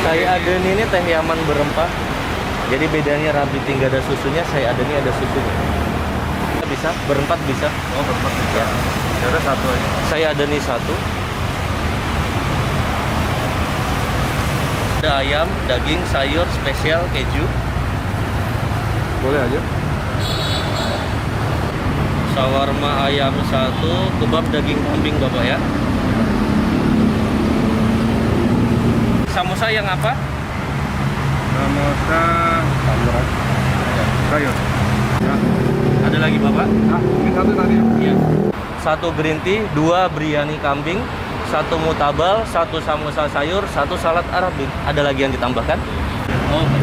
Saya aden ini teh yaman berempah. Jadi bedanya rabbit nggak ada susunya, saya aden ini ada susunya. Bisa berempat bisa. Oh, berempat bisa. Ya. Ada satu aja. Saya aden ini satu. Ada ayam, daging, sayur, spesial, keju. Boleh aja. Shawarma ayam satu, kebab daging kambing Bapak ya. Samosa yang apa? Samosa sayur. Sayur. Ya. Ada lagi Bapak? Nah, ini satu tadi. Iya. Satu green tea, dua biryani kambing, satu mutabal, satu samosa sayur, satu salad Arabik. Ada lagi yang ditambahkan? Oke.